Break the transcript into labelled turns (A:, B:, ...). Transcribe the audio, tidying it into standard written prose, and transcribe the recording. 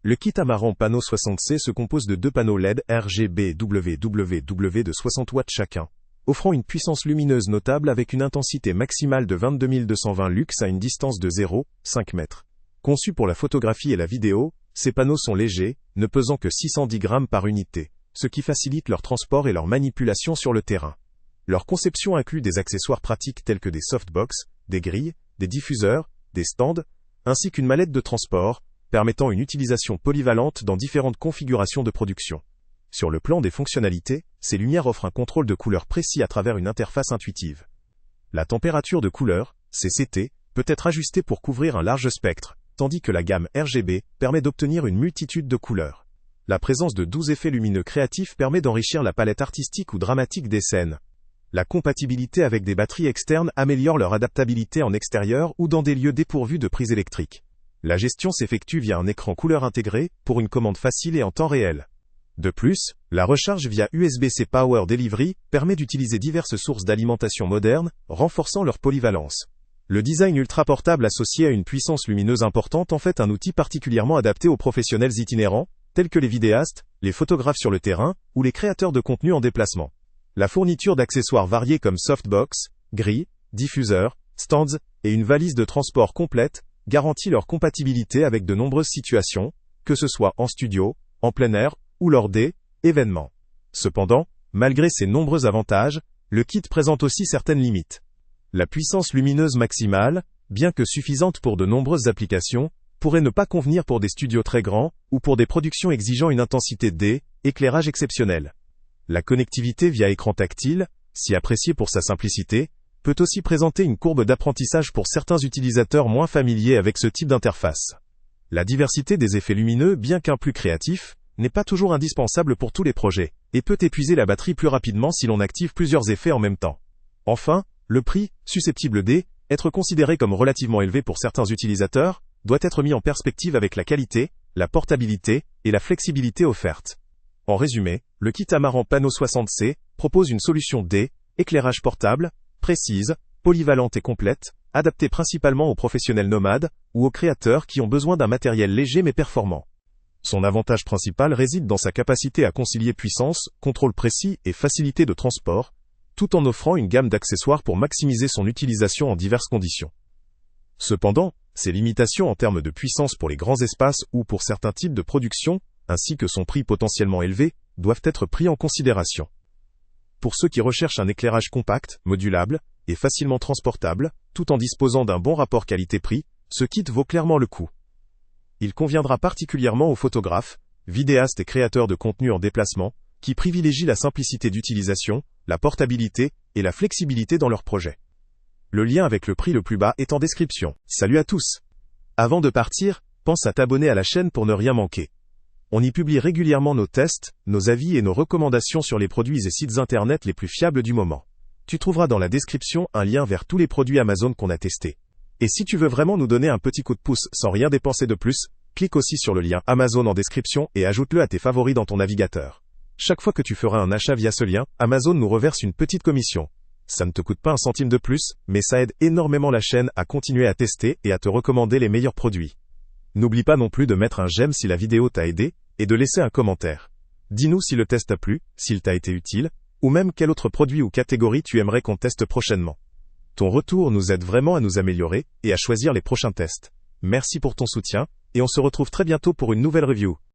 A: Le kit Amarant Pano 60C se compose de deux panneaux LED RGB WWW de 60 watts chacun, offrant une puissance lumineuse notable avec une intensité maximale de 22 220 lux à une distance de 0,5 mètres. Conçus pour la photographie et la vidéo, ces panneaux sont légers, ne pesant que 610 grammes par unité, ce qui facilite leur transport et leur manipulation sur le terrain. Leur conception inclut des accessoires pratiques tels que des softbox, des grilles, des diffuseurs, des stands, ainsi qu'une mallette de transport, permettant une utilisation polyvalente dans différentes configurations de production. Sur le plan des fonctionnalités, ces lumières offrent un contrôle de couleur précis à travers une interface intuitive. La température de couleur, CCT, peut être ajustée pour couvrir un large spectre, tandis que la gamme RGB permet d'obtenir une multitude de couleurs. La présence de 12 effets lumineux créatifs permet d'enrichir la palette artistique ou dramatique des scènes. La compatibilité avec des batteries externes améliore leur adaptabilité en extérieur ou dans des lieux dépourvus de prise électrique. La gestion s'effectue via un écran couleur intégré, pour une commande facile et en temps réel. De plus, la recharge via USB-C Power Delivery permet d'utiliser diverses sources d'alimentation modernes, renforçant leur polyvalence. Le design ultra portable associé à une puissance lumineuse importante en fait un outil particulièrement adapté aux professionnels itinérants, tels que les vidéastes, les photographes sur le terrain, ou les créateurs de contenu en déplacement. La fourniture d'accessoires variés comme softbox, grilles, diffuseurs, stands, et une valise de transport complète, garantit leur compatibilité avec de nombreuses situations, que ce soit en studio, en plein air, ou lors des événements. Cependant, malgré ces nombreux avantages, le kit présente aussi certaines limites. La puissance lumineuse maximale, bien que suffisante pour de nombreuses applications, pourrait ne pas convenir pour des studios très grands, ou pour des productions exigeant une intensité d'éclairage exceptionnelle. La connectivité via écran tactile, si appréciée pour sa simplicité, peut aussi présenter une courbe d'apprentissage pour certains utilisateurs moins familiers avec ce type d'interface. La diversité des effets lumineux, bien qu'un plus créatif, n'est pas toujours indispensable pour tous les projets, et peut épuiser la batterie plus rapidement si l'on active plusieurs effets en même temps. Enfin, le prix, susceptible d'être considéré comme relativement élevé pour certains utilisateurs, doit être mis en perspective avec la qualité, la portabilité et la flexibilité offertes. En résumé, le kit Amarant Pano 60C propose une solution d'éclairage portable, précise, polyvalente et complète, adaptée principalement aux professionnels nomades ou aux créateurs qui ont besoin d'un matériel léger mais performant. Son avantage principal réside dans sa capacité à concilier puissance, contrôle précis et facilité de transport, tout en offrant une gamme d'accessoires pour maximiser son utilisation en diverses conditions. Cependant, ses limitations en termes de puissance pour les grands espaces ou pour certains types de production, ainsi que son prix potentiellement élevé, doivent être pris en considération. Pour ceux qui recherchent un éclairage compact, modulable et facilement transportable, tout en disposant d'un bon rapport qualité-prix, ce kit vaut clairement le coup. Il conviendra particulièrement aux photographes, vidéastes et créateurs de contenu en déplacement, qui privilégient la simplicité d'utilisation, la portabilité et la flexibilité dans leurs projets. Le lien avec le prix le plus bas est en description. Salut à tous! Avant de partir, pense à t'abonner à la chaîne pour ne rien manquer. On y publie régulièrement nos tests, nos avis et nos recommandations sur les produits et sites internet les plus fiables du moment. Tu trouveras dans la description un lien vers tous les produits Amazon qu'on a testés. Et si tu veux vraiment nous donner un petit coup de pouce sans rien dépenser de plus, clique aussi sur le lien Amazon en description et ajoute-le à tes favoris dans ton navigateur. Chaque fois que tu feras un achat via ce lien, Amazon nous reverse une petite commission. Ça ne te coûte pas un centime de plus, mais ça aide énormément la chaîne à continuer à tester et à te recommander les meilleurs produits. N'oublie pas non plus de mettre un j'aime si la vidéo t'a aidé, et de laisser un commentaire. Dis-nous si le test t'a plu, s'il t'a été utile, ou même quel autre produit ou catégorie tu aimerais qu'on teste prochainement. Ton retour nous aide vraiment à nous améliorer, et à choisir les prochains tests. Merci pour ton soutien, et on se retrouve très bientôt pour une nouvelle review.